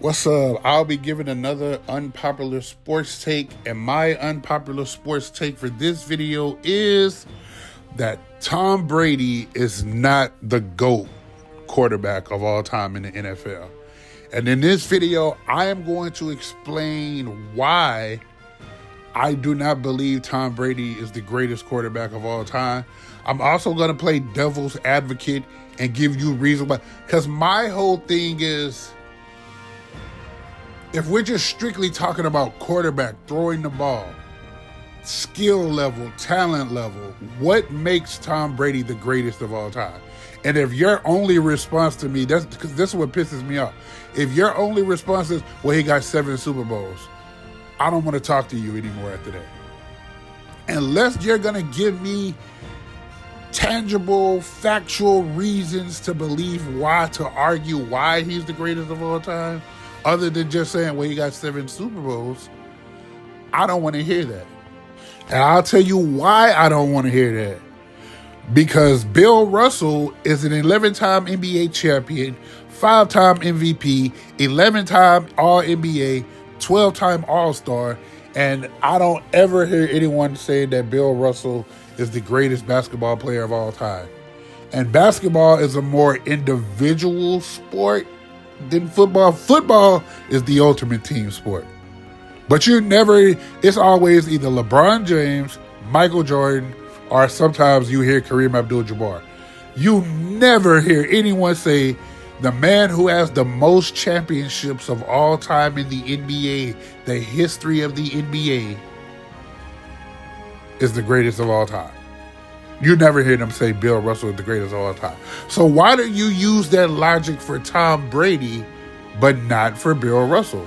What's up? I'll be giving another unpopular sports take, and my unpopular sports take for this video is that Tom Brady is not the GOAT quarterback of all time in the NFL. And in this video, I am going to explain why I do not believe Tom Brady is the greatest quarterback of all time. I'm also going to play devil's advocate and give you reasons why. Because my whole thing is, if we're just strictly talking about quarterback, throwing the ball, skill level, talent level, what makes Tom Brady the greatest of all time? And if your only response to me, that's because this is what pisses me off. If your only response is, well, he got 7 Super Bowls, I don't want to talk to you anymore after that. Unless you're going to give me tangible, factual reasons to believe why, to argue why he's the greatest of all time, other than just saying, well, he got 7 Super Bowls, I don't want to hear that. And I'll tell you why I don't want to hear that. Because Bill Russell is an 11-time NBA champion, 5-time MVP, 11-time All-NBA, 12-time All-Star, and I don't ever hear anyone say that Bill Russell is the greatest basketball player of all time. And basketball is a more individual sport than football. Football is the ultimate team sport. But it's always either LeBron James, Michael Jordan, or sometimes you hear Kareem Abdul-Jabbar. You never hear anyone say the man who has the most championships of all time in the NBA, the history of the NBA, is the greatest of all time. You never hear them say Bill Russell is the greatest of all time. So why do you use that logic for Tom Brady, but not for Bill Russell?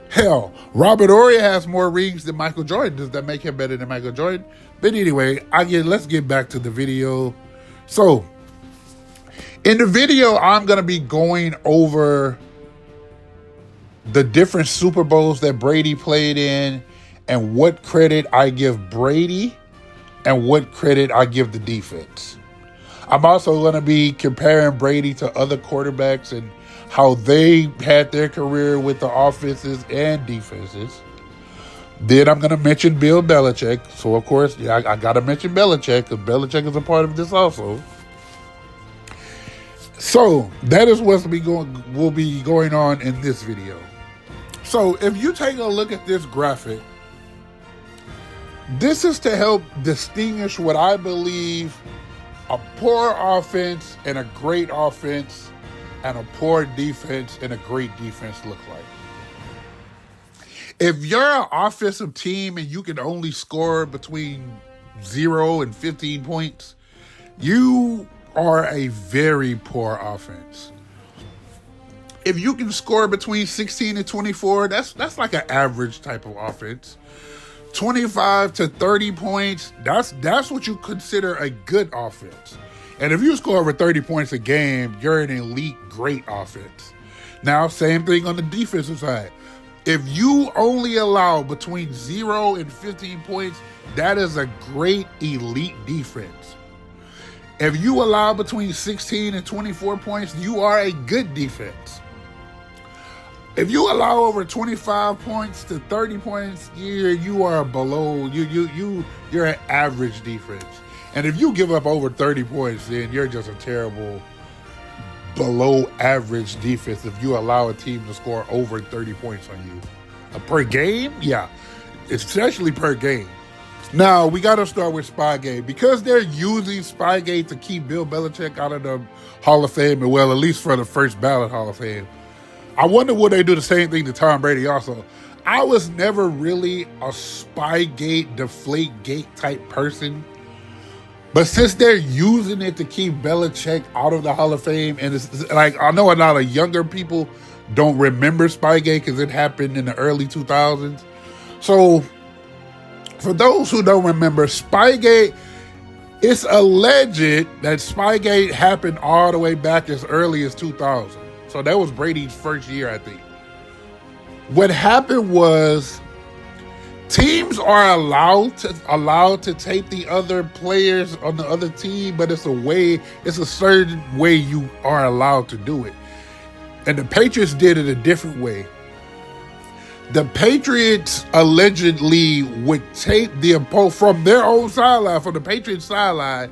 Hell, Robert Horry has more rings than Michael Jordan. Does that make him better than Michael Jordan? But anyway, let's get back to the video. So, in the video, I'm going to be going over the different Super Bowls that Brady played in and what credit I give Brady and what credit I give the defense. I'm also going to be comparing Brady to other quarterbacks and how they had their career with the offenses and defenses. Then I'm going to mention Bill Belichick. So, of course, I got to mention Belichick because Belichick is a part of this also. So, that is what will be going on in this video. So, if you take a look at this graphic, this is to help distinguish what I believe a poor offense and a great offense and a poor defense and a great defense look like. If you're an offensive team and you can only score between 0 and 15 points, you are a very poor offense. If you can score between 16 and 24, that's like an average type of offense. 25 to 30 points, that's what you consider a good offense. And if you score over 30 points a game, you're an elite, great offense. Now, same thing on the defensive side. If you only allow between 0 and 15 points, that is a great, elite defense. If you allow between 16 and 24 points, you are a good defense. If you allow over 25 points to 30 points, you are below, you're an average defense. And if you give up over 30 points, then you're just a terrible, below average defense if you allow a team to score over 30 points on you. Per game? Yeah, especially per game. Now, we got to start with Spygate. Because they're using Spygate to keep Bill Belichick out of the Hall of Fame, and well, at least for the first ballot Hall of Fame, I wonder would they do the same thing to Tom Brady also. I was never really a Spygate, Deflategate type person. But since they're using it to keep Belichick out of the Hall of Fame, and it's like, I know a lot of younger people don't remember Spygate because it happened in the early 2000s. So, for those who don't remember, Spygate, it's alleged that Spygate happened all the way back as early as 2000. So that was Brady's first year, I think. What happened was teams are allowed to tape the other players on the other team, but it's a certain way you are allowed to do it. And the Patriots did it a different way. The Patriots allegedly would tape the opponent from their own sideline, from the Patriots sideline.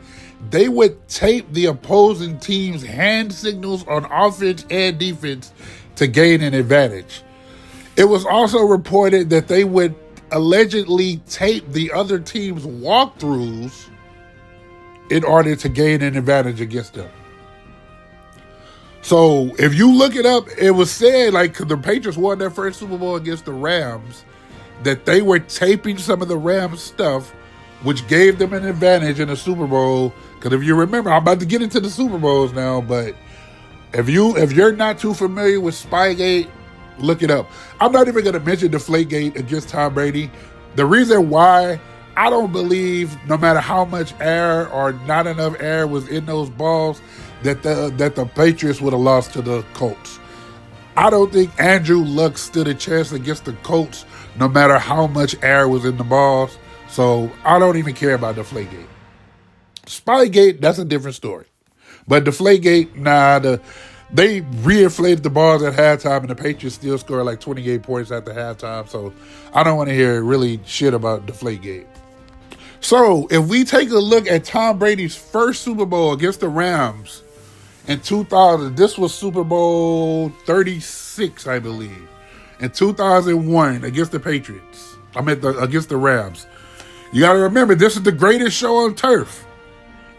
They would tape the opposing team's hand signals on offense and defense to gain an advantage. It was also reported that they would allegedly tape the other team's walkthroughs in order to gain an advantage against them. So if you look it up, it was said, like, the Patriots won their first Super Bowl against the Rams, that they were taping some of the Rams stuff, which gave them an advantage in the Super Bowl. Because if you remember, I'm about to get into the Super Bowls now, but if you're not too familiar with Spygate, look it up. I'm not even going to mention Deflategate against Tom Brady. The reason why, I don't believe, no matter how much air or not enough air was in those balls, that the Patriots would have lost to the Colts. I don't think Andrew Luck stood a chance against the Colts, no matter how much air was in the balls. So I don't even care about Deflategate. Spygate, that's a different story. But Deflategate, they reinflated the balls at halftime, and the Patriots still scored like 28 points at the halftime. So I don't want to hear really shit about Deflategate. So if we take a look at Tom Brady's first Super Bowl against the Rams in 2000, this was Super Bowl 36, I believe. In 2001 against the Patriots. Against the Rams. You got to remember, this is the greatest show on turf.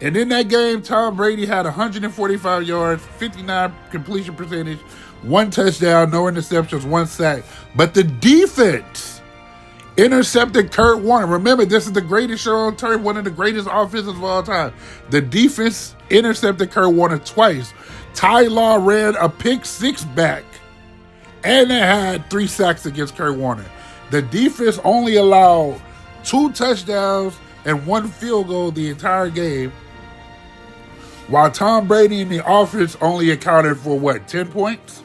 And in that game, Tom Brady had 145 yards, 59 completion percentage, 1 touchdown, no interceptions, 1 sack. But the defense intercepted Kurt Warner. Remember, this is the greatest show on turf, one of the greatest offenses of all time. The defense intercepted Kurt Warner twice. Ty Law ran a pick 6 back, and they had 3 sacks against Kurt Warner. The defense only allowed 2 touchdowns and 1 field goal the entire game, while Tom Brady and the offense only accounted for, 10 points?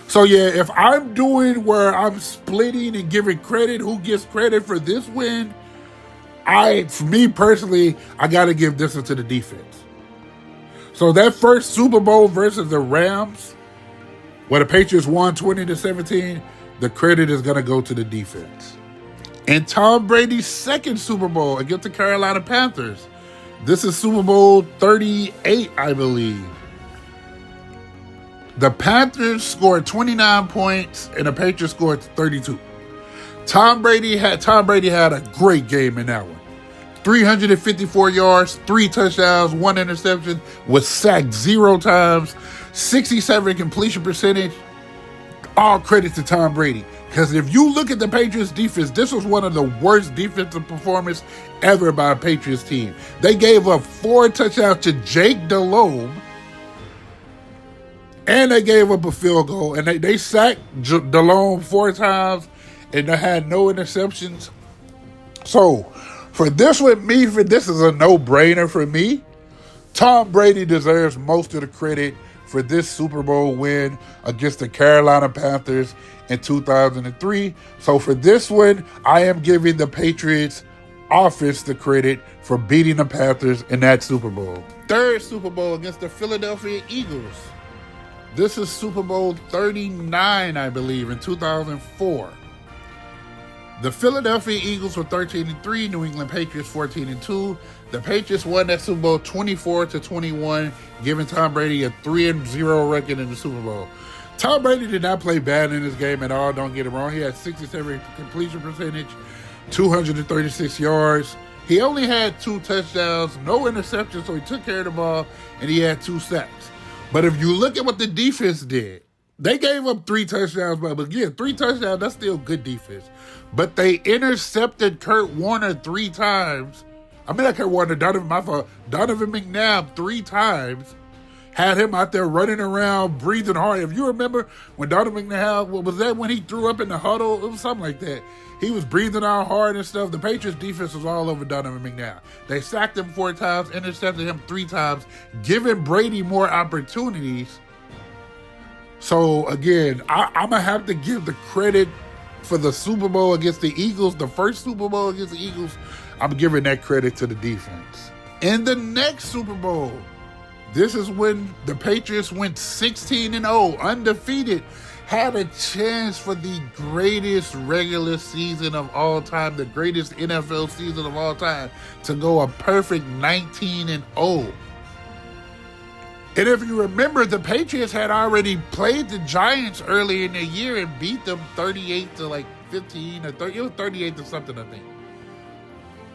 So yeah, if I'm doing where I'm splitting and giving credit, who gets credit for this win, for me personally, I got to give this one to the defense. So that first Super Bowl versus the Rams, where the Patriots won 20-17, the credit is going to go to the defense. And Tom Brady's second Super Bowl against the Carolina Panthers, this is Super Bowl 38, I believe. The Panthers scored 29 points and the Patriots scored 32. Tom Brady had a great game in that one. 354 yards, 3 touchdowns, 1 interception, was sacked 0 times, 67 completion percentage. All credit to Tom Brady. Because if you look at the Patriots defense, this was one of the worst defensive performances ever by a Patriots team. They gave up 4 touchdowns to Jake Delhomme, and they gave up a field goal. And they sacked Delhomme 4 times, and they had no interceptions. So, for this this is a no-brainer for me. Tom Brady deserves most of the credit for this Super Bowl win against the Carolina Panthers in 2003. So for this one, I am giving the Patriots offense the credit for beating the Panthers in that Super Bowl. Third Super Bowl against the Philadelphia Eagles. This is Super Bowl 39, I believe, in 2004. The Philadelphia Eagles were 13-3, New England Patriots 14-2. The Patriots won that Super Bowl 24-21, giving Tom Brady a 3-0 record in the Super Bowl. Tom Brady did not play bad in this game at all, don't get it wrong. He had 67 completion percentage, 236 yards. He only had 2 touchdowns, no interceptions, so he took care of the ball, and he had 2 sacks. But if you look at what the defense did, they gave up 3 touchdowns, but again, 3 touchdowns, that's still good defense. But they intercepted Kurt Warner 3 times. Not Kurt Warner, Donovan McNabb 3 times. Had him out there running around, breathing hard. If you remember when Donovan McNabb, was that when he threw up in the huddle? It was something like that. He was breathing out hard and stuff. The Patriots defense was all over Donovan McNabb. They sacked him 4 times, intercepted him 3 times, giving Brady more opportunities. So again, I'm going to have to give the credit for the Super Bowl against the Eagles, the first Super Bowl against the Eagles. I'm giving that credit to the defense. In the next Super Bowl, This is when the Patriots went 16-0, undefeated, had a chance for the greatest regular season of all time, the greatest NFL season of all time, to go a perfect 19-0. And if you remember, the Patriots had already played the Giants early in the year and beat them 38 to like 15 or 30. It was 38 to something, I think.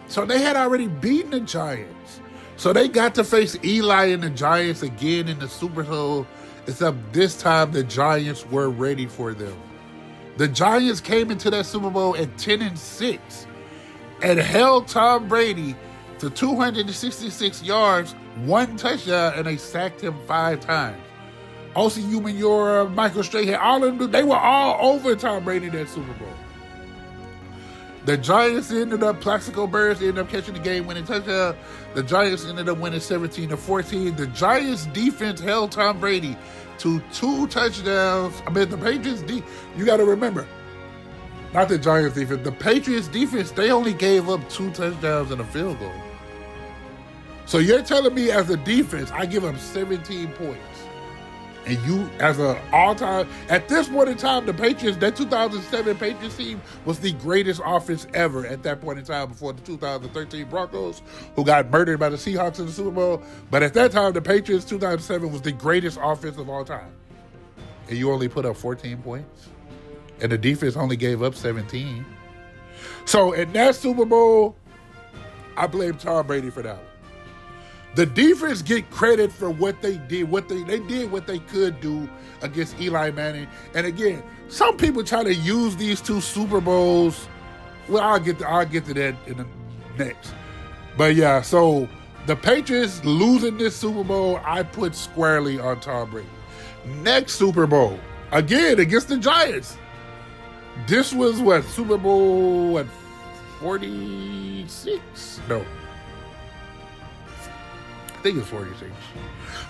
So they had already beaten the Giants. So they got to face Eli and the Giants again in the Super Bowl, except this time the Giants were ready for them. The Giants came into that Super Bowl at 10-6 and held Tom Brady to 266 yards, 1 touchdown, and they sacked him 5 times. Osi Umenyiora, Michael Strahan, all of them, they were all over Tom Brady in that Super Bowl. The Giants ended up, Plaxico Burress ended up catching the game-winning touchdown. The Giants ended up winning 17-14. The Giants defense held Tom Brady to 2 touchdowns. I mean, the Patriots, you got to remember, not the Giants defense, the Patriots defense, they only gave up 2 touchdowns and a field goal. So you're telling me as a defense, I give up 17 points. And you, as an all-time, at this point in time, the Patriots, that 2007 Patriots team was the greatest offense ever at that point in time before the 2013 Broncos, who got murdered by the Seahawks in the Super Bowl. But at that time, the Patriots 2007 was the greatest offense of all time. And you only put up 14 points. And the defense only gave up 17. So in that Super Bowl, I blame Tom Brady for that one. The defense get credit for what they did. They did what they could do against Eli Manning. And again, some people try to use these 2 Super Bowls. Well, I'll get to that in the next. But yeah, so the Patriots losing this Super Bowl, I put squarely on Tom Brady. Next Super Bowl, again against the Giants. This was what, Super Bowl 46? No. I think it's 46.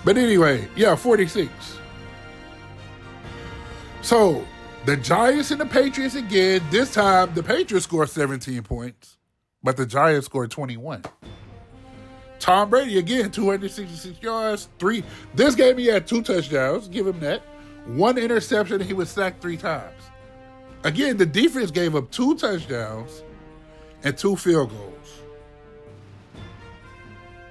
But anyway, yeah, 46. So, the Giants and the Patriots again. This time, the Patriots scored 17 points, but the Giants scored 21. Tom Brady, again, 266 yards, 3. This game, he had 2 touchdowns. Give him that. 1 interception, and he was sacked 3 times. Again, the defense gave up 2 touchdowns and 2 field goals.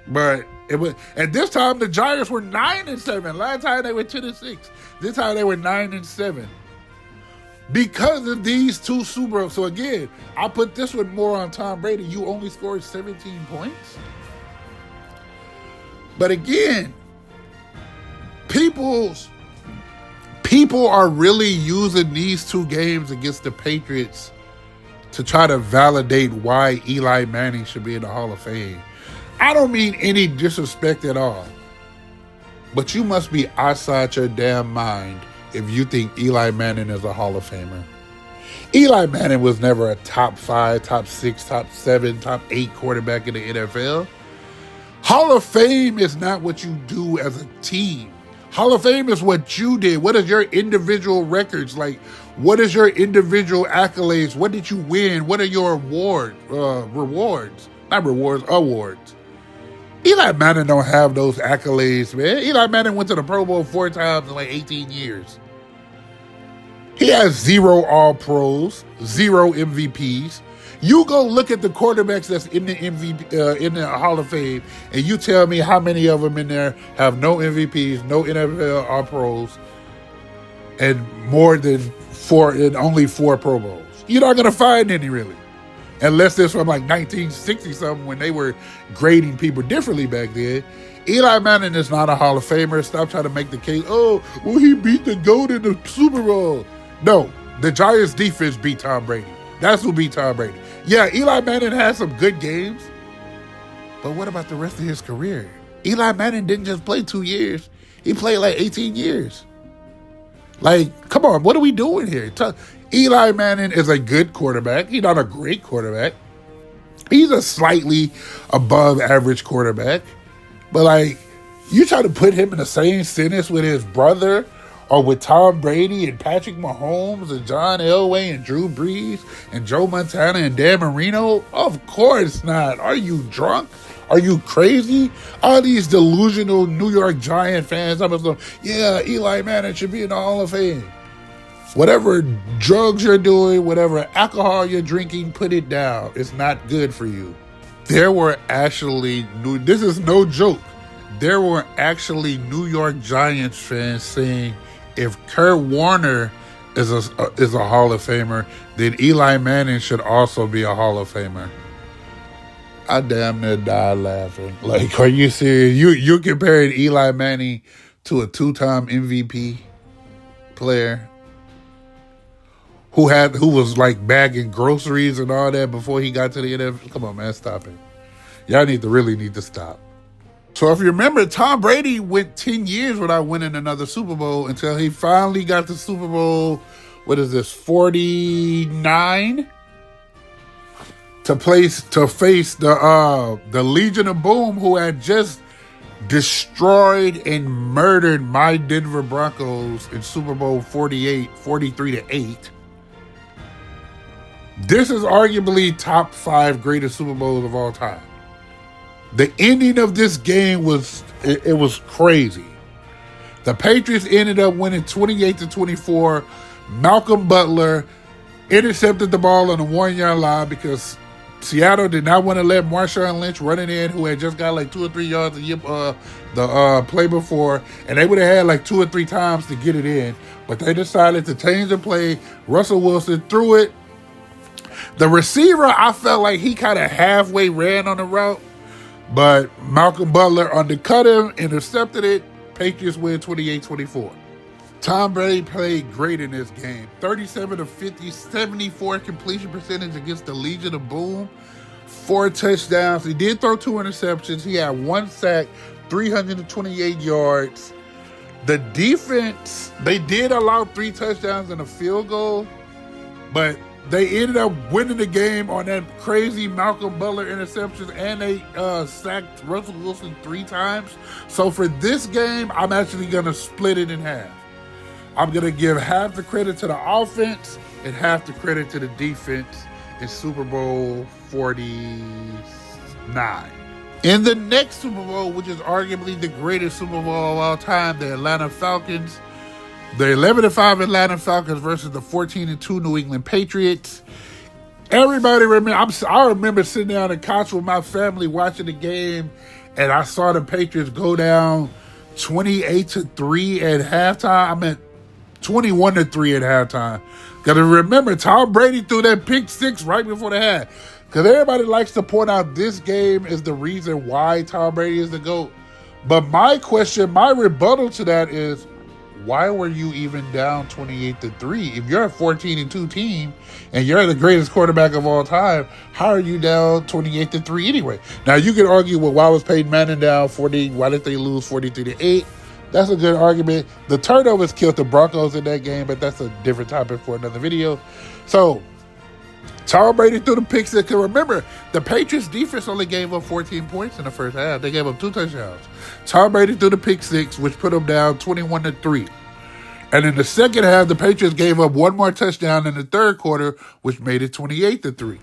But it was, at this time, the Giants were 9-7. Last time they were 10-6. This time they were 9-7. Because of these 2 Super Bowls. So again, I put this one more on Tom Brady. You only scored 17 points. But again, people are really using these 2 games against the Patriots to try to validate why Eli Manning should be in the Hall of Fame. I don't mean any disrespect at all, but you must be outside your damn mind if you think Eli Manning is a Hall of Famer. Eli Manning was never a top 5, top 6, top 7, top 8 quarterback in the NFL. Hall of Fame is not what you do as a team. Hall of Fame is what you did. What is your individual records? Like, what is your individual accolades? What did you win? What are your awards? Eli Manning don't have those accolades, man. Eli Manning went to the Pro Bowl 4 times in like 18 years. He has 0 All-Pros, 0 MVPs. You go look at the quarterbacks that's in the in the Hall of Fame, and you tell me how many of them in there have no MVPs, no NFL All-Pros, and more than 4, and only 4 Pro Bowls. You're not gonna find any really. Unless it's from like 1960-something when they were grading people differently back then. Eli Manning is not a Hall of Famer. Stop trying to make the case, oh, well, he beat the GOAT in the Super Bowl. No, the Giants defense beat Tom Brady. That's who beat Tom Brady. Yeah, Eli Manning had some good games, but what about the rest of his career? Eli Manning didn't just play 2 years. He played like 18 years. Like, come on, what are we doing here? Eli Manning is a good quarterback. He's not a great quarterback. He's a slightly above average quarterback. But like, you try to put him in the same sentence with his brother or with Tom Brady and Patrick Mahomes and John Elway and Drew Brees and Joe Montana and Dan Marino? Of course not. Are you drunk? Are you crazy? All these delusional New York Giant fans, I'm just yeah, Eli Manning should be in the Hall of Fame. Whatever drugs you're doing, whatever alcohol you're drinking, put it down. It's not good for you. There were actually, this is no joke, there were actually New York Giants fans saying if Kurt Warner is a Hall of Famer, then Eli Manning should also be a Hall of Famer. I damn near died laughing. Like, are you serious? You comparing Eli Manning to a 2-time MVP player who was like bagging groceries and all that before he got to the NFL? Come on, man, stop it. Y'all really need to stop. So if you remember, Tom Brady went 10 years without winning another Super Bowl until he finally got the Super Bowl, 49? To face the Legion of Boom, who had just destroyed and murdered my Denver Broncos in Super Bowl 48, 43-8. This is arguably top 5 greatest Super Bowls of all time. The ending of this game was crazy. The Patriots ended up winning 28-24. Malcolm Butler intercepted the ball on the 1-yard line because Seattle did not want to let Marshawn Lynch run it in, who had just got like 2 or 3 yards the play before, and they would have had like 2 or 3 times to get it in, but they decided to change the play. Russell Wilson threw it. The receiver, I felt like he kind of halfway ran on the route, but Malcolm Butler undercut him, intercepted it. Patriots win 28-24. Tom Brady played great in this game. 37 of 50, 74 completion percentage against the Legion of Boom. 4 touchdowns. He did throw 2 interceptions. He had 1 sack, 328 yards. The defense, they did allow 3 touchdowns and a field goal, but they ended up winning the game on that crazy Malcolm Butler interceptions, and they sacked Russell Wilson 3 times. So for this game, I'm actually going to split it in half. I'm going to give half the credit to the offense and half the credit to the defense in Super Bowl 49. In the next Super Bowl, which is arguably the greatest Super Bowl of all time, the 11-5 Atlanta Falcons versus the 14-2 New England Patriots. Everybody I remember sitting down on the couch with my family watching the game, and I saw the Patriots go down 28-3 at halftime. I meant 21-3 at halftime. Got to remember, Tom Brady threw that pick 6 right before the half. Because everybody likes to point out this game is the reason why Tom Brady is the GOAT. But my rebuttal to that is, why were you even down 28-3? If you're a 14-2 team and you're the greatest quarterback of all time, how are you down 28-3 anyway? Now you can argue, well, why was Peyton Manning down 40? Why did they lose 43-8? That's a good argument. The turnovers killed the Broncos in that game, but that's a different topic for another video. So Tom Brady threw the pick 6. Because remember, the Patriots defense only gave up 14 points in the first half. They gave up 2 touchdowns. Tom Brady threw the pick 6, which put them down 21-3. And in the second half, the Patriots gave up 1 more touchdown in the third quarter, which made it 28-3.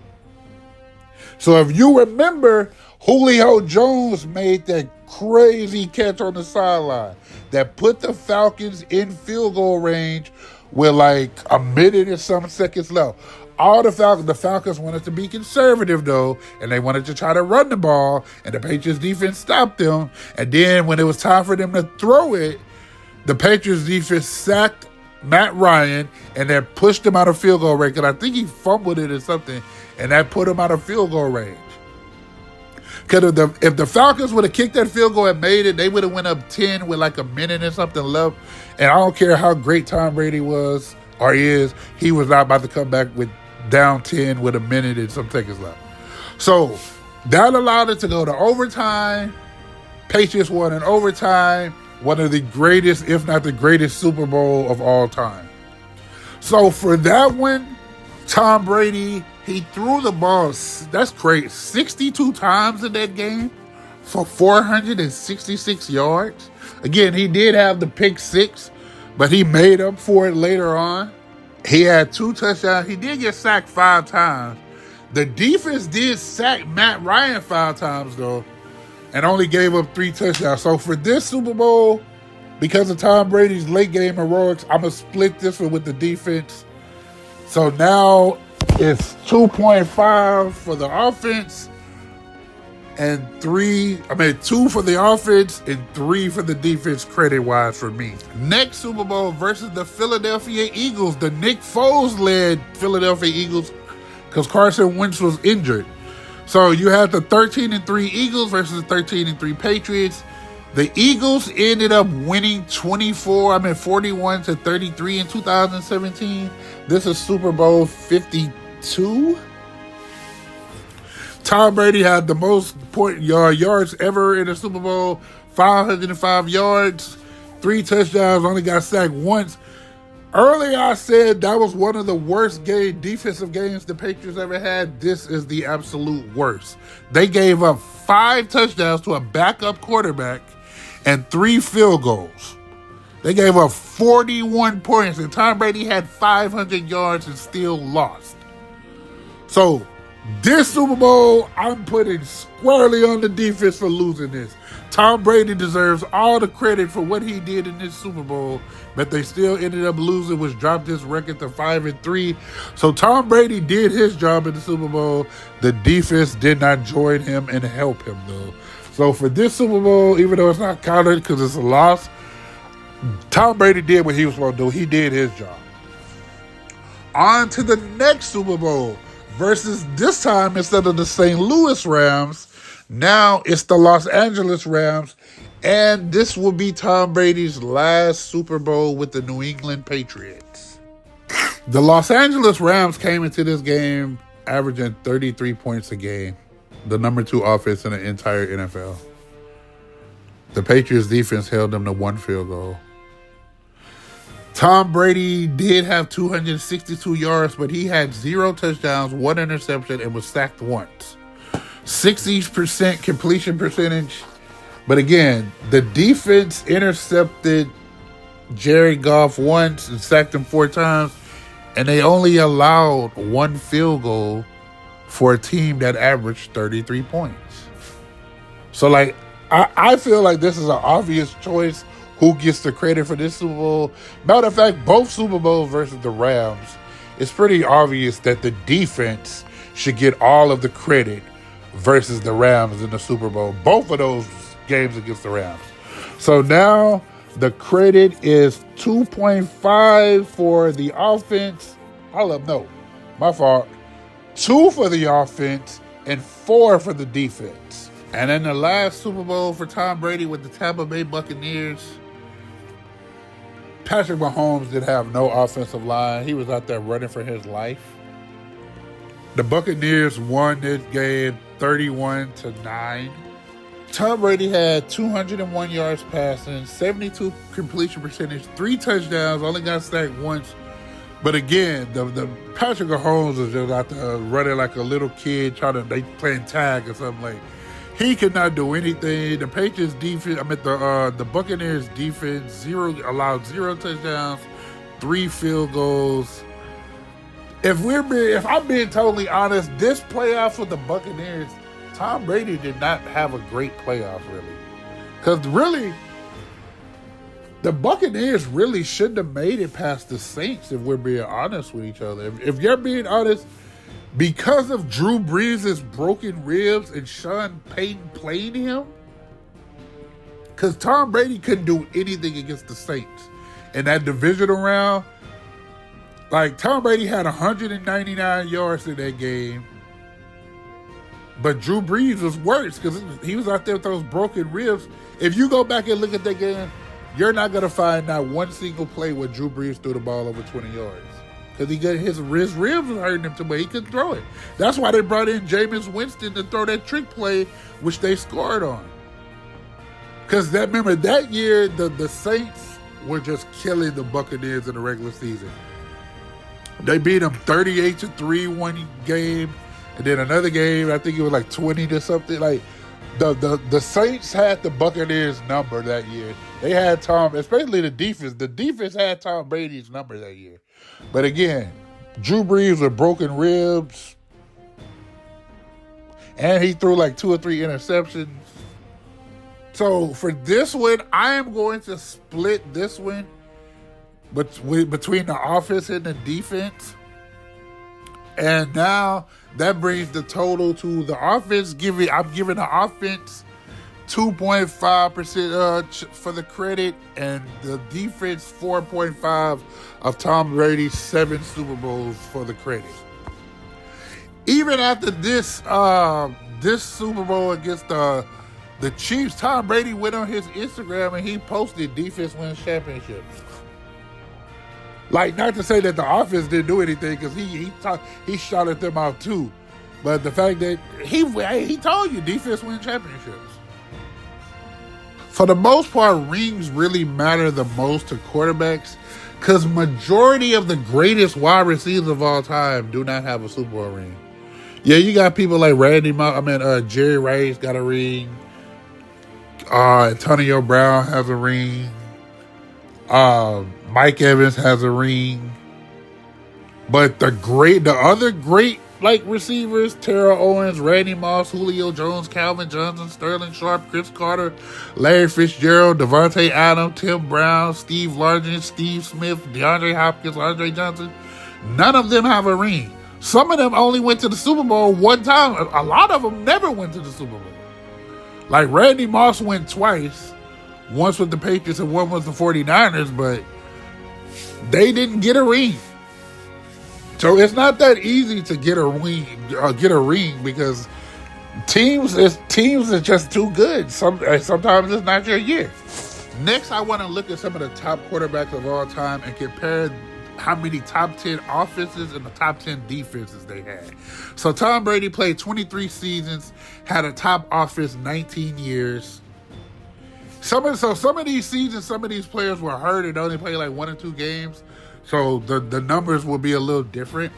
So if you remember, Julio Jones made that crazy catch on the sideline that put the Falcons in field goal range with like a minute and some seconds left. All the Falcons wanted to be conservative though, and they wanted to try to run the ball, and the Patriots defense stopped them. And then when it was time for them to throw it, the Patriots defense sacked Matt Ryan and then pushed him out of field goal range. Because I think he fumbled it or something, and that put him out of field goal range. Because if the Falcons would have kicked that field goal and made it, they would have went up 10 with like a minute and something left. And I don't care how great Tom Brady was or is, he was not about to come back with down 10 with a minute and some seconds left. So that allowed it to go to overtime. Patriots won in overtime. One of the greatest, if not the greatest, Super Bowl of all time. So for that one, Tom Brady, he threw the ball, that's crazy, 62 times in that game for 466 yards. Again, he did have the pick 6, but he made up for it later on. He had 2 touchdowns. He did get sacked 5 times. The defense did sack Matt Ryan 5 times, though. and only gave up 3 touchdowns. So for this Super Bowl, because of Tom Brady's late game heroics, I'm going to split this one with the defense. So now it's 2.5 for the offense and 2 for the offense and 3 for the defense credit-wise for me. Next Super Bowl versus the Philadelphia Eagles, the Nick Foles-led Philadelphia Eagles, because Carson Wentz was injured. So you have the 13-3 Eagles versus the 13-3 Patriots. The Eagles ended up winning 41-33 in 2017. This is Super Bowl 52. Tom Brady had the most yards ever in a Super Bowl, 505 yards, 3 touchdowns, only got sacked once. Earlier I said that was one of the worst defensive games the Patriots ever had. This is the absolute worst. They gave up 5 touchdowns to a backup quarterback and 3 field goals. They gave up 41 points, and Tom Brady had 500 yards and still lost. So this Super Bowl, I'm putting squarely on the defense for losing this. Tom Brady deserves all the credit for what he did in this Super Bowl, but they still ended up losing, which dropped this record to 5-3. So Tom Brady did his job in the Super Bowl. The defense did not join him and help him, though. So for this Super Bowl, even though it's not counted because it's a loss, Tom Brady did what he was supposed to do. He did his job. On to the next Super Bowl. Versus this time, instead of the St. Louis Rams, now it's the Los Angeles Rams. And this will be Tom Brady's last Super Bowl with the New England Patriots. The Los Angeles Rams came into this game averaging 33 points a game. The number 2 offense in the entire NFL. The Patriots defense held them to 1 field goal. Tom Brady did have 262 yards, but he had 0 touchdowns, 1 interception, and was sacked once. 60% completion percentage. But again, the defense intercepted Jared Goff once and sacked him 4 times, and they only allowed 1 field goal for a team that averaged 33 points. So, I feel like this is an obvious choice. Who gets the credit for this Super Bowl? Matter of fact, both Super Bowls versus the Rams, it's pretty obvious that the defense should get all of the credit versus the Rams in the Super Bowl. Both of those games against the Rams. So now the credit is 2.5 for the offense. My fault. 2 for the offense and 4 for the defense. And in the last Super Bowl for Tom Brady with the Tampa Bay Buccaneers, Patrick Mahomes did have no offensive line. He was out there running for his life. The Buccaneers won this game 31-9. Tom Brady had 201 yards passing, 72 completion percentage, 3 touchdowns, only got sacked once. But again, the Patrick Mahomes was just out there running like a little kid, they playing tag or something. He could not do anything. The Patriots defense, the Buccaneers defense, allowed 0 touchdowns, 3 field goals. If I'm being totally honest, this playoffs with the Buccaneers, Tom Brady did not have a great playoff, really. Because really, the Buccaneers really shouldn't have made it past the Saints, if we're being honest with each other. If you're being honest, because of Drew Brees' broken ribs and Sean Payton playing him, because Tom Brady couldn't do anything against the Saints in that divisional round. Tom Brady had 199 yards in that game, but Drew Brees was worse because he was out there with those broken ribs. If you go back and look at that game, you're not going to find not one single play where Drew Brees threw the ball over 20 yards. Because his ribs was hurting him too much. He couldn't throw it. That's why they brought in Jameis Winston to throw that trick play, which they scored on. Because remember, that year, the Saints were just killing the Buccaneers in the regular season. They beat them 38-3 one game, and then another game, I think it was 20 to something. The Saints had the Buccaneers number that year. They had especially the defense. The defense had Tom Brady's number that year. But again, Drew Brees with broken ribs, and he threw 2 or 3 interceptions. So for this one, I am going to split this one between the offense and the defense. And now that brings the total to the offense. I'm giving the offense 2.5% for the credit, and the defense 4.5 of Tom Brady's 7 Super Bowls for the credit. Even after this Super Bowl against the Chiefs, Tom Brady went on his Instagram and he posted defense wins championships. Like, not to say that the offense didn't do anything, because he shouted them out too, but the fact that he told you defense wins championships. For the most part, rings really matter the most to quarterbacks, because majority of the greatest wide receivers of all time do not have a Super Bowl ring. Yeah, you got people like Jerry Rice got a ring. Antonio Brown has a ring. Mike Evans has a ring. But the other great receivers, Terrell Owens, Randy Moss, Julio Jones, Calvin Johnson, Sterling Sharp, Chris Carter, Larry Fitzgerald, Devontae Adams, Tim Brown, Steve Largent, Steve Smith, DeAndre Hopkins, Andre Johnson, none of them have a ring. Some of them only went to the Super Bowl one time. A lot of them never went to the Super Bowl. Like Randy Moss went twice. Once with the Patriots and one with the 49ers, but they didn't get a ring. So it's not that easy to get a ring because teams are just too good. Sometimes it's not your year. Next, I want to look at some of the top quarterbacks of all time and compare how many top 10 offenses and the top 10 defenses they had. So Tom Brady played 23 seasons, had a top offense 19 years. Some of these seasons, some of these players were hurt and only played like 1 or 2 games. So the numbers will be a little different.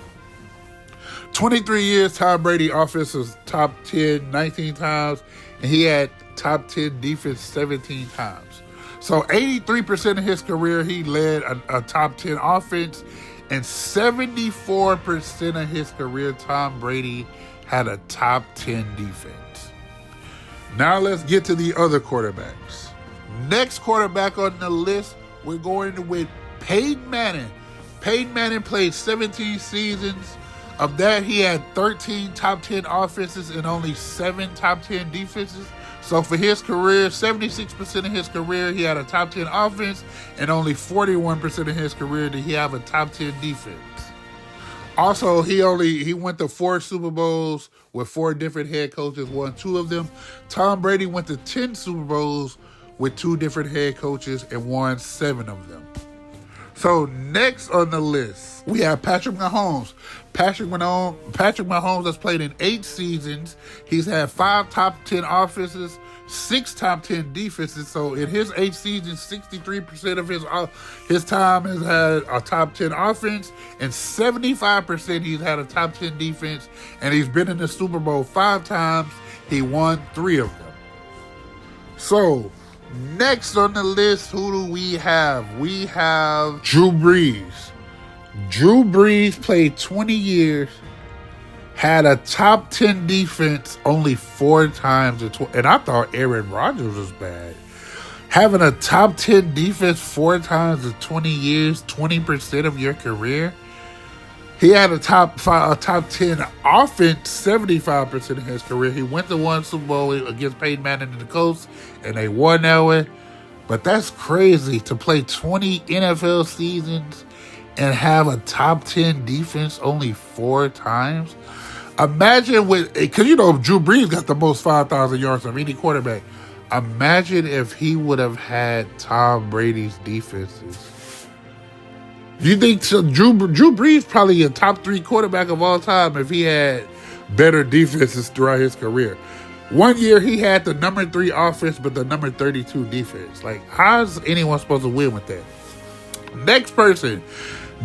23 years, Tom Brady offense was top 10 19 times, and he had top 10 defense 17 times. So 83% of his career, he led a top 10 offense, and 74% of his career, Tom Brady had a top 10 defense. Now let's get to the other quarterbacks. Next quarterback on the list, we're going with Peyton Manning. Peyton Manning played 17 seasons. Of that, he had 13 top 10 offenses and only 7 top 10 defenses. So for his career, 76% of his career, he had a top 10 offense, and only 41% of his career did he have a top 10 defense. Also, he went to 4 Super Bowls with 4 different head coaches, won 2 of them. Tom Brady went to 10 Super Bowls with 2 different head coaches and won 7 of them. So next on the list, we have Patrick Mahomes. Patrick Mahomes has played in 8 seasons. He's had 5 top 10 offenses, 6 top 10 defenses. So in his 8 seasons, 63% of his time has had a top 10 offense, and 75% he's had a top 10 defense. And he's been in the Super Bowl 5 times. He won 3 of them. So next on the list, who do we have? We have Drew Brees. Drew Brees played 20 years, had a top 10 defense only 4 times, and I thought Aaron Rodgers was bad. Having a top 10 defense 4 times in 20 years, 20% of your career. He had a top 10 offense 75% of his career. He went to 1 Super Bowl against Peyton Manning and the Colts, and they won that one. But that's crazy to play 20 NFL seasons and have a top 10 defense only 4 times. Imagine because Drew Brees got the most 5,000 yards of any quarterback. Imagine if he would have had Tom Brady's defenses. Do you think Drew Brees probably a top 3 quarterback of all time if he had better defenses throughout his career? One year he had the number 3 offense but the number 32 defense. Like, how's anyone supposed to win with that? Next person,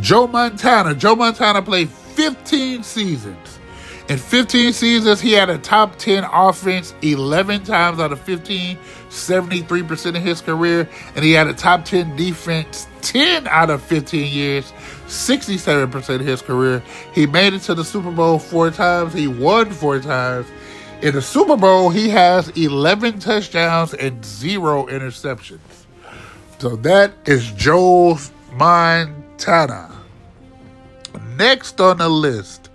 Joe Montana. Joe Montana played 15 seasons. In 15 seasons, he had a top 10 offense 11 times out of 15, 73% of his career, and he had a top 10 defense 10 out of 15 years, 67% of his career. He made it to the Super Bowl 4 times. He won 4 times. In the Super Bowl, he has 11 touchdowns and 0 interceptions. So that is Joe Montana. Next on the list,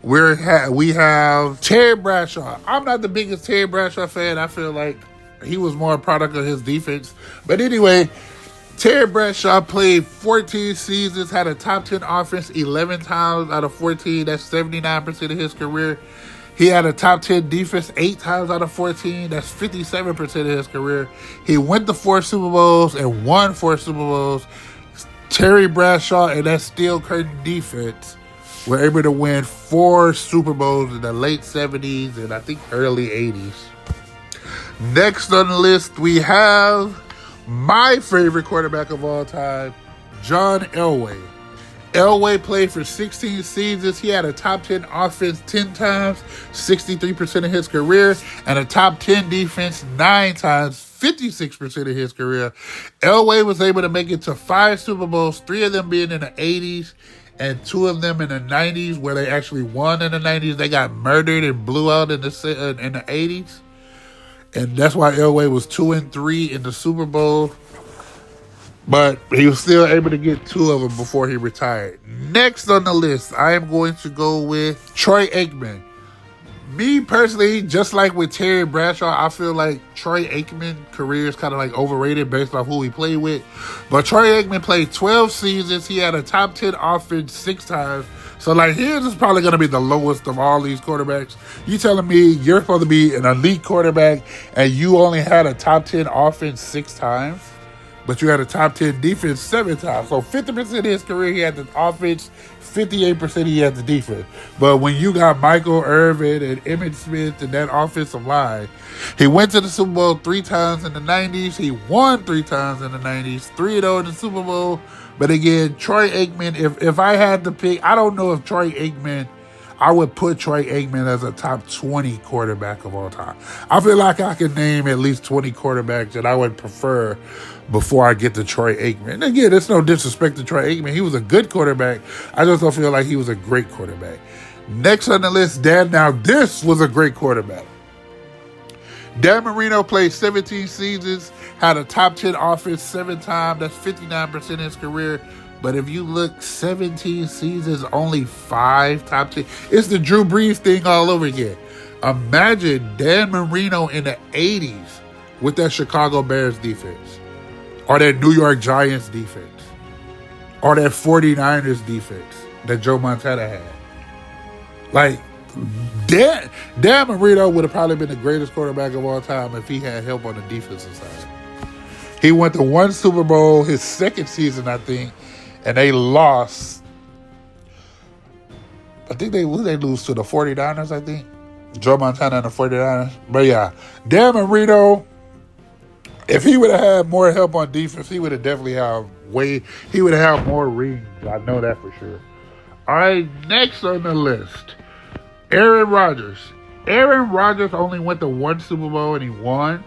we have Terry Bradshaw. I'm not the biggest Terry Bradshaw fan. I feel like he was more a product of his defense. But anyway, Terry Bradshaw played 14 seasons, had a top 10 offense 11 times out of 14. That's 79% of his career. He had a top 10 defense 8 times out of 14. That's 57% of his career. He went to 4 Super Bowls and won 4 Super Bowls. Terry Bradshaw and that Steel Curtain defense were able to win 4 Super Bowls in the late 70s and I think early 80s. Next on the list, we have my favorite quarterback of all time, John Elway. Elway played for 16 seasons. He had a top 10 offense 10 times, 63% of his career, and a top 10 defense 9 times, 56% of his career. Elway was able to make it to 5 Super Bowls, 3 of them being in the 80s, and 2 of them in the 90s, where they actually won in the 90s. They got murdered and blew out in the 80s. And that's why Elway was 2-3 in the Super Bowl. But he was still able to get 2 of them before he retired. Next on the list, I am going to go with Troy Aikman. Me personally, just like with Terry Bradshaw, I feel like Troy Aikman's career is kind of like overrated based off who he played with. But Troy Aikman played 12 seasons. He had a top 10 offense 6 times. So like his is probably going to be the lowest of all these quarterbacks. You telling me you're supposed to be an elite quarterback and you only had a top 10 offense 6 times? But you had a top 10 defense 7 times. So 50% of his career, he had the offense, 58% he had the defense. But when you got Michael Irvin and Emmitt Smith and that offensive line, he went to the Super Bowl 3 times in the 90s. He won 3 times in the 90s, 3-0 in the Super Bowl. But again, Troy Aikman, if I had to pick, I don't know if Troy Aikman, I would put Troy Aikman as a top 20 quarterback of all time. I feel like I could name at least 20 quarterbacks that I would prefer before I get to Troy Aikman. And again, there's no disrespect to Troy Aikman. He was a good quarterback. I just don't feel like he was a great quarterback. Next on the list, now this was a great quarterback. Dan Marino played 17 seasons, had a top 10 offense 7 times. That's 59% of his career. But if you look, 17 seasons, only 5 top 10. It's the Drew Brees thing all over again. Imagine Dan Marino in the 80s with that Chicago Bears defense, or that New York Giants defense, or that 49ers defense that Joe Montana had. Like, Dan Marino would have probably been the greatest quarterback of all time if he had help on the defensive side. He went to 1 Super Bowl, his second season, I think, and they lost. I think they lose to the 49ers, I think. Joe Montana and the 49ers. But yeah, Dan Marino, if he would have had more help on defense, he would have definitely he would have more rings. I know that for sure. All right, next on the list, Aaron Rodgers. Aaron Rodgers only went to 1 Super Bowl and he won.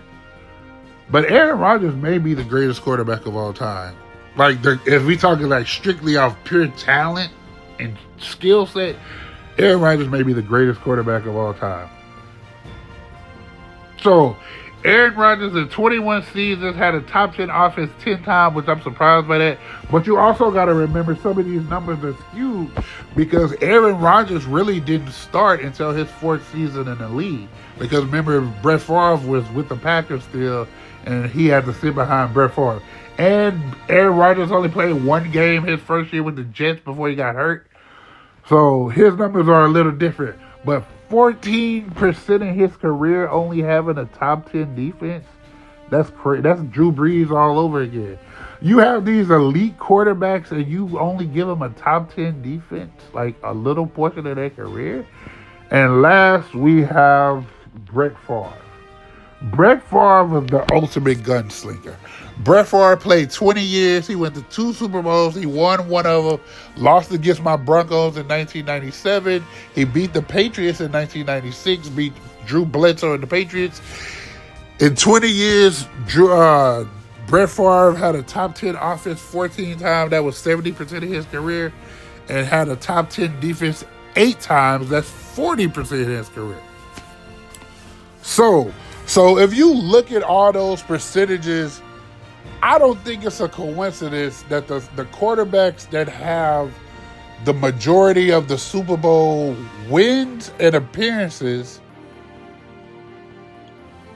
But Aaron Rodgers may be the greatest quarterback of all time. Like, if we talking like strictly off pure talent and skill set, Aaron Rodgers may be the greatest quarterback of all time. So, Aaron Rodgers in 21 seasons had a top 10 offense 10 times, which I'm surprised by that. But you also got to remember some of these numbers are skewed because Aaron Rodgers really didn't start until his 4th season in the league. Because remember, Brett Favre was with the Packers still, and he had to sit behind Brett Favre. And Aaron Rodgers only played 1 game his first year with the Jets before he got hurt. So his numbers are a little different. But 14% of his career only having a top 10 defense, that's crazy. That's Drew Brees all over again. You have these elite quarterbacks and you only give them a top 10 defense, like a little portion of their career. And last, we have Brett Favre. Brett Favre was the ultimate gunslinger. Brett Favre played 20 years. He went to 2 Super Bowls. He won 1 of them. Lost against my Broncos in 1997. He beat the Patriots in 1996. Beat Drew Bledsoe and the Patriots. In 20 years, Brett Favre had a top 10 offense 14 times. That was 70% of his career. And had a top 10 defense 8 times. That's 40% of his career. So, so if you look at all those percentages, I don't think it's a coincidence that the quarterbacks that have the majority of the Super Bowl wins and appearances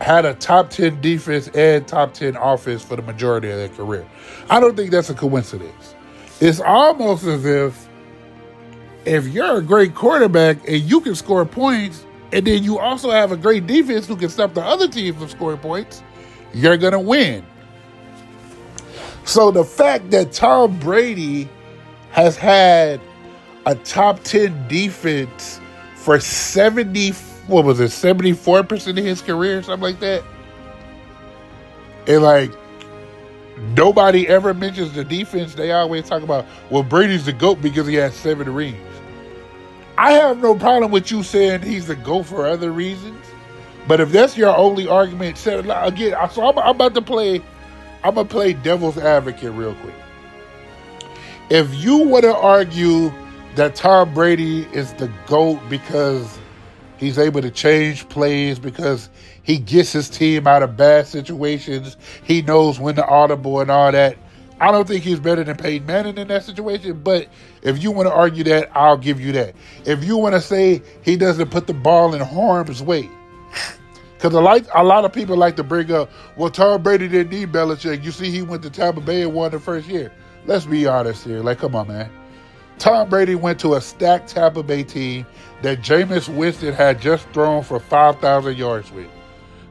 had a top 10 defense and top 10 offense for the majority of their career. I don't think that's a coincidence. It's almost as if you're a great quarterback and you can score points, and then you also have a great defense who can stop the other team from scoring points, you're going to win. So the fact that Tom Brady has had a top 10 defense for 74% of his career, something like that. And like, nobody ever mentions the defense. They always talk about, well, Brady's the GOAT because he has 7 rings. I have no problem with you saying he's the GOAT for other reasons. But if that's your only argument, again, so I'm about to play, I'm going to play devil's advocate real quick. If you were to argue that Tom Brady is the GOAT because he's able to change plays, because he gets his team out of bad situations, he knows when to audible and all that, I don't think he's better than Peyton Manning in that situation. But if you want to argue that, I'll give you that. If you want to say he doesn't put the ball in harm's way, because a lot of people like to bring up, well, Tom Brady didn't need Belichick. You see, he went to Tampa Bay and won the first year. Let's be honest here. Like, come on, man. Tom Brady went to a stacked Tampa Bay team that Jameis Winston had just thrown for 5,000 yards with.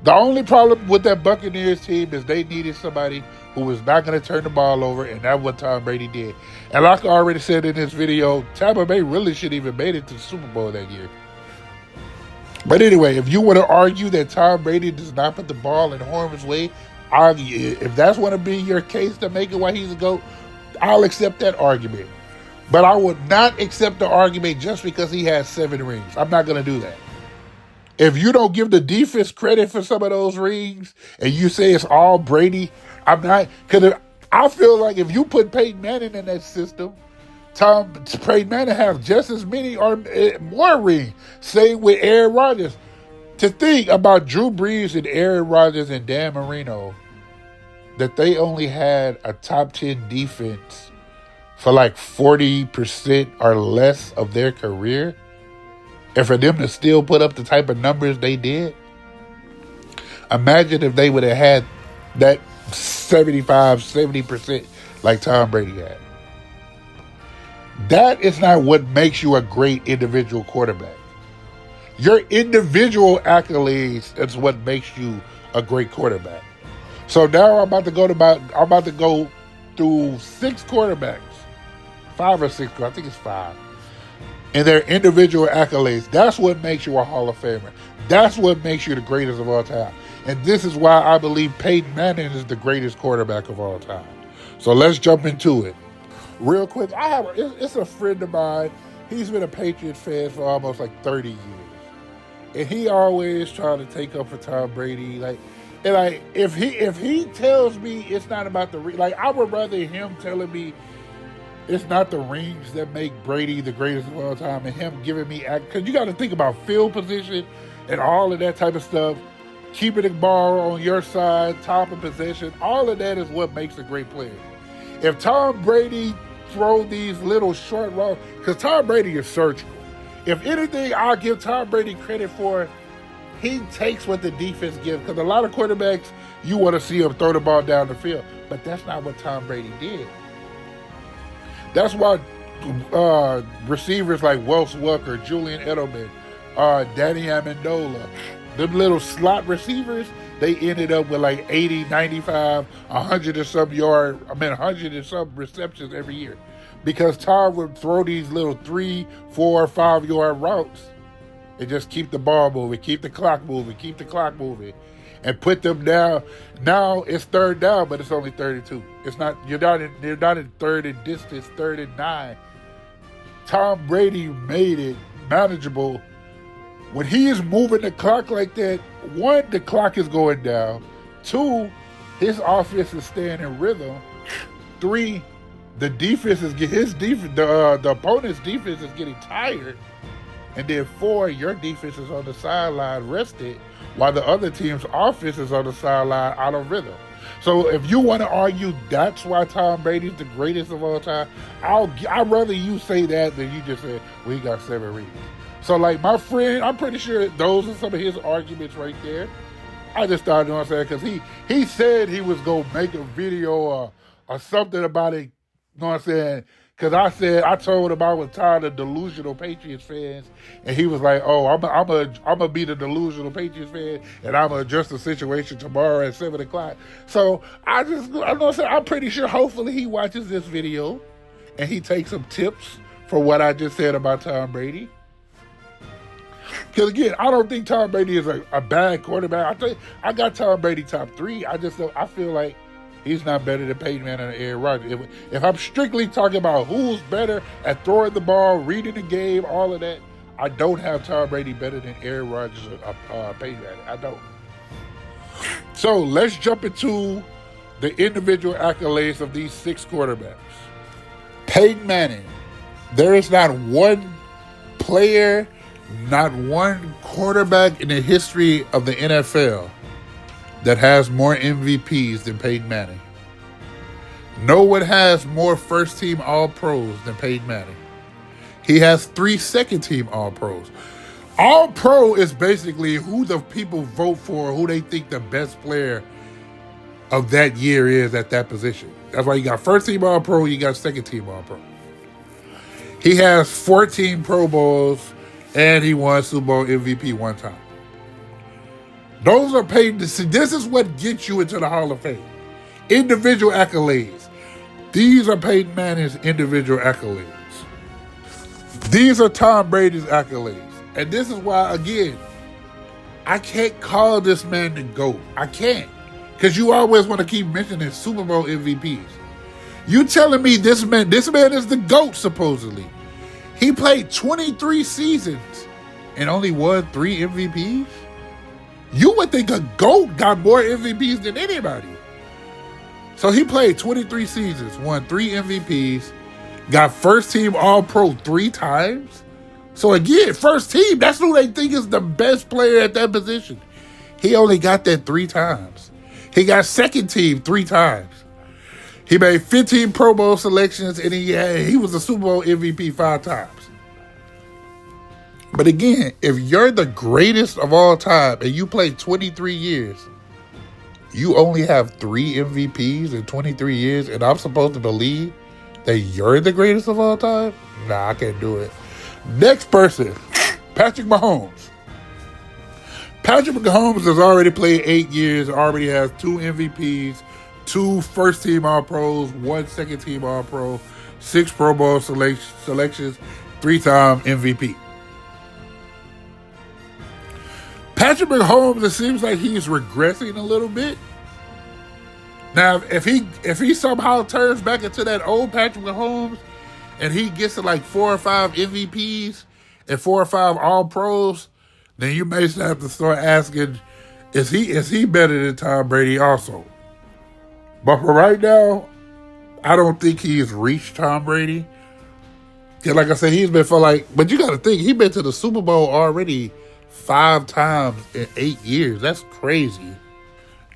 The only problem with that Buccaneers team is they needed somebody who was not going to turn the ball over, and that's what Tom Brady did. And like I already said in this video, Tampa Bay really should even made it to the Super Bowl that year. But anyway, if you want to argue that Tom Brady does not put the ball in harm's way, if that's going to be your case to make it why he's a GOAT, I'll accept that argument. But I would not accept the argument just because he has 7 rings. I'm not going to do that. If you don't give the defense credit for some of those rings and you say it's all Brady, I'm not. Because I feel like if you put Peyton Manning in that system, Peyton Manning have just as many or more rings. Same with Aaron Rodgers. To think about Drew Brees and Aaron Rodgers and Dan Marino, that they only had a top 10 defense for like 40% or less of their career, and for them to still put up the type of numbers they did, imagine if they would have had that 70% like Tom Brady had. That is not what makes you a great individual quarterback. Your individual accolades is what makes you a great quarterback. So now I'm about to go through 6 quarterbacks, 5 or 6. I think it's 5. And their individual accolades. That's what makes you a Hall of Famer. That's what makes you the greatest of all time. And this is why I believe Peyton Manning is the greatest quarterback of all time. So let's jump into it. Real quick, it's a friend of mine. He's been a Patriots fan for almost like 30 years. And he always trying to take up for Tom Brady. If he tells me it's not about the ring, I would rather him telling me it's not the rings that make Brady the greatest of all time, and him giving me, because you got to think about field position and all of that type of stuff, keeping the ball on your side, top of possession, all of that is what makes a great player. If Tom Brady throw these little short routes, because Tom Brady is surgical. If anything, I'll give Tom Brady credit for, he takes what the defense gives, because a lot of quarterbacks, you want to see them throw the ball down the field, but that's not what Tom Brady did. That's why receivers like Wes Welker, Julian Edelman, Danny Amendola, them little slot receivers, they ended up with like 80, 95, 100 and some receptions every year. Because Tom would throw these little 3, 4, 5 yard routes and just keep the ball moving, keep the clock moving, and put them down. Now it's 3rd down, but it's only 32. It's not, you're not in 3rd and distance, 3rd and 9. Tom Brady made it manageable. When he is moving the clock like that, 1, the clock is going down. 2, his offense is staying in rhythm. 3, the opponent's defense is getting tired. And then 4, your defense is on the sideline rested while the other team's offense is on the sideline out of rhythm. So if you want to argue that's why Tom Brady's the greatest of all time, I'd rather you say that than you just say, well, he got 7 rings. So like my friend, I'm pretty sure those are some of his arguments right there. I just started, you know what I'm saying, because he said he was going to make a video or something about it, you know what I'm saying, because I told him I was tired of delusional Patriots fans, and he was like, oh, I'm gonna be the delusional Patriots fan, and I'm going to adjust the situation tomorrow at 7 o'clock. So I'm pretty sure hopefully he watches this video, and he takes some tips for what I just said about Tom Brady. Because again, I don't think Tom Brady is a bad quarterback. I got Tom Brady top 3. I feel like he's not better than Peyton Manning and Aaron Rodgers. If I'm strictly talking about who's better at throwing the ball, reading the game, all of that, I don't have Tom Brady better than Aaron Rodgers or Peyton Manning. I don't. So let's jump into the individual accolades of these 6 quarterbacks. Peyton Manning. There is not one player, not one quarterback in the history of the NFL that has more MVPs than Peyton Manning. No one has more first-team All-Pros than Peyton Manning. He has 3 second-team All-Pros. All-Pro is basically who the people vote for, who they think the best player of that year is at that position. That's why you got first-team All-Pro, you got second-team All-Pro. He has 14 Pro Bowls, and he won Super Bowl MVP 1 time. Those are paid to see. This is what gets you into the Hall of Fame. Individual accolades. These are Peyton Manning's individual accolades. These are Tom Brady's accolades. And this is why, again, I can't call this man the GOAT. I can't. Because you always want to keep mentioning Super Bowl MVPs. You telling me this man is the GOAT, supposedly. He played 23 seasons and only won 3 MVPs? You would think a GOAT got more MVPs than anybody. So he played 23 seasons, won 3 MVPs, got first team All-Pro 3 times. So again, first team, that's who they think is the best player at that position. He only got that 3 times. He got second team 3 times. He made 15 Pro Bowl selections, and he was a Super Bowl MVP 5 times. But again, if you're the greatest of all time and you play 23 years, you only have 3 MVPs in 23 years, and I'm supposed to believe that you're the greatest of all time? Nah, I can't do it. Next person, Patrick Mahomes. Patrick Mahomes has already played 8 years, already has 2 MVPs, 2 first-team All-Pros, 1 second-team All-Pro, 6 Pro Bowl selections, 3-time MVP. Patrick Mahomes, it seems like he's regressing a little bit. Now, if he somehow turns back into that old Patrick Mahomes and he gets to like 4 or 5 MVPs and 4 or 5 All-Pros, then you may have to start asking, is he better than Tom Brady also? But for right now, I don't think he's reached Tom Brady. Because like I said, he's been but you got to think, he's been to the Super Bowl already 5 times in 8 years. That's crazy.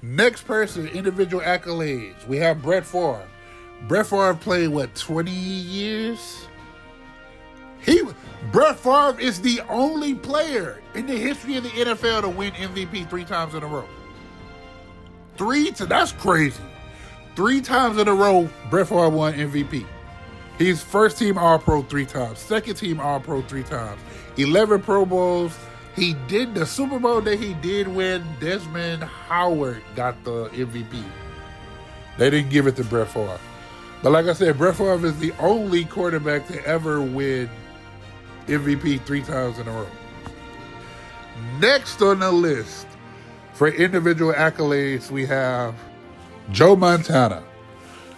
Next person, individual accolades. We have Brett Favre. Brett Favre played, 20 years? Brett Favre is the only player in the history of the NFL to win MVP 3 times in a row. That's crazy. 3 times in a row, Brett Favre won MVP. He's first team All-Pro 3 times, second team All-Pro 3 times, 11 Pro Bowls. He did the Super Bowl that he did win. Desmond Howard got the MVP. They didn't give it to Brett Favre. But like I said, Brett Favre is the only quarterback to ever win MVP 3 times in a row. Next on the list for individual accolades, we have Joe Montana.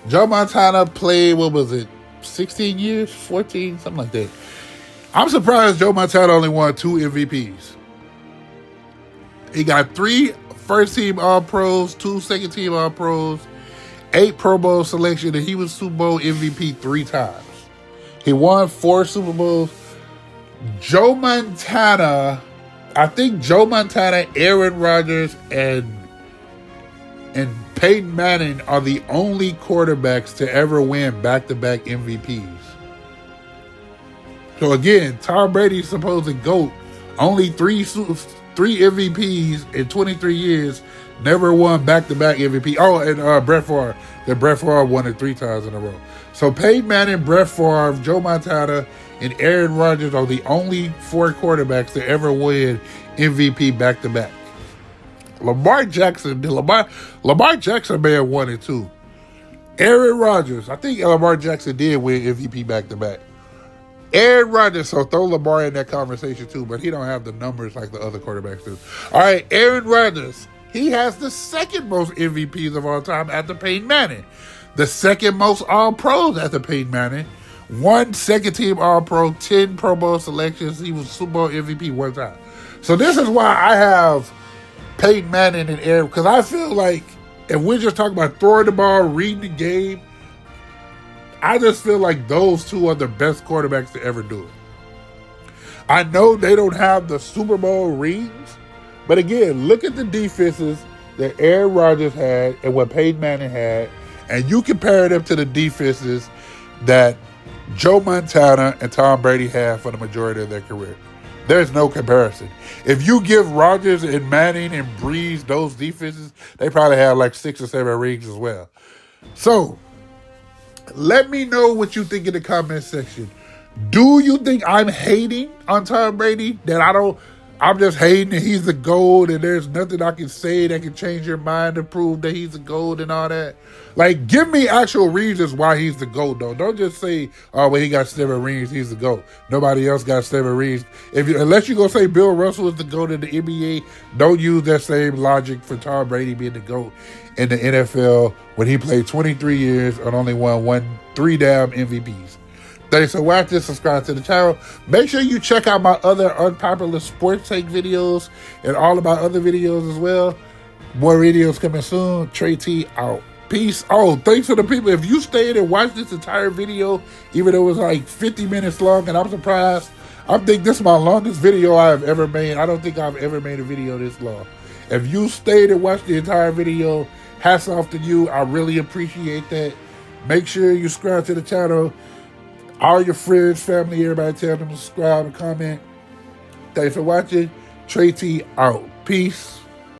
Joe Montana played, 16 years? 14? Something like that. I'm surprised Joe Montana only won 2 MVPs. He got 3 first-team All-Pros, 2 second-team All-Pros, 8 Pro Bowl selections, and he was Super Bowl MVP 3 times. He won 4 Super Bowls. Joe Montana, I think Joe Montana, Aaron Rodgers, and Peyton Manning are the only quarterbacks to ever win back-to-back MVPs. So again, Tom Brady's supposed GOAT, only three MVPs in 23 years, never won back-to-back MVP. Oh, and Brett Favre. That Brett Favre won it 3 times in a row. So Peyton Manning, Brett Favre, Joe Montana, and Aaron Rodgers are the only 4 quarterbacks to ever win MVP back-to-back. Lamar Jackson may have won it too. Aaron Rodgers, I think Lamar Jackson did win MVP back-to-back. Aaron Rodgers, so throw Lamar in that conversation too, but he don't have the numbers like the other quarterbacks do. All right, Aaron Rodgers, he has the second most MVPs of all time after Peyton Manning. The second most All-Pros after Peyton Manning. 1 second-team All-Pro, 10 Pro Bowl selections. He was Super Bowl MVP 1 time. So this is why I have Peyton Manning and Aaron, because I feel like if we're just talking about throwing the ball, reading the game, I just feel like those 2 are the best quarterbacks to ever do it. I know they don't have the Super Bowl rings, but again, look at the defenses that Aaron Rodgers had and what Peyton Manning had, and you compare them to the defenses that Joe Montana and Tom Brady had for the majority of their career. There's no comparison. If you give Rodgers and Manning and Breeze those defenses, they probably have like 6 or 7 rings as well. So, let me know what you think in the comment section. Do you think I'm hating on Tom Brady? I'm just hating that he's the GOAT and there's nothing I can say that can change your mind to prove that he's the GOAT and all that? Like, give me actual reasons why he's the GOAT, though. Don't just say, oh, well, he got 7 rings, he's the GOAT. Nobody else got 7 rings. Unless you're going to say Bill Russell is the GOAT in the NBA, don't use that same logic for Tom Brady being the GOAT in the NFL when he played 23 years and only won 3 damn MVPs. Thanks for watching. Subscribe to the channel. Make sure you check out my other unpopular sports take videos and all of my other videos as well. More videos coming soon. Trey T out. Peace. Oh, thanks to the people. If you stayed and watched this entire video, even though it was like 50 minutes long, and I'm surprised. I think this is my longest video I have ever made. I don't think I've ever made a video this long. If you stayed and watched the entire video, hats off to you. I really appreciate that. Make sure you subscribe to the channel. All your friends, family, everybody, tell them to subscribe and comment. Thanks for watching. Trey T out. Peace.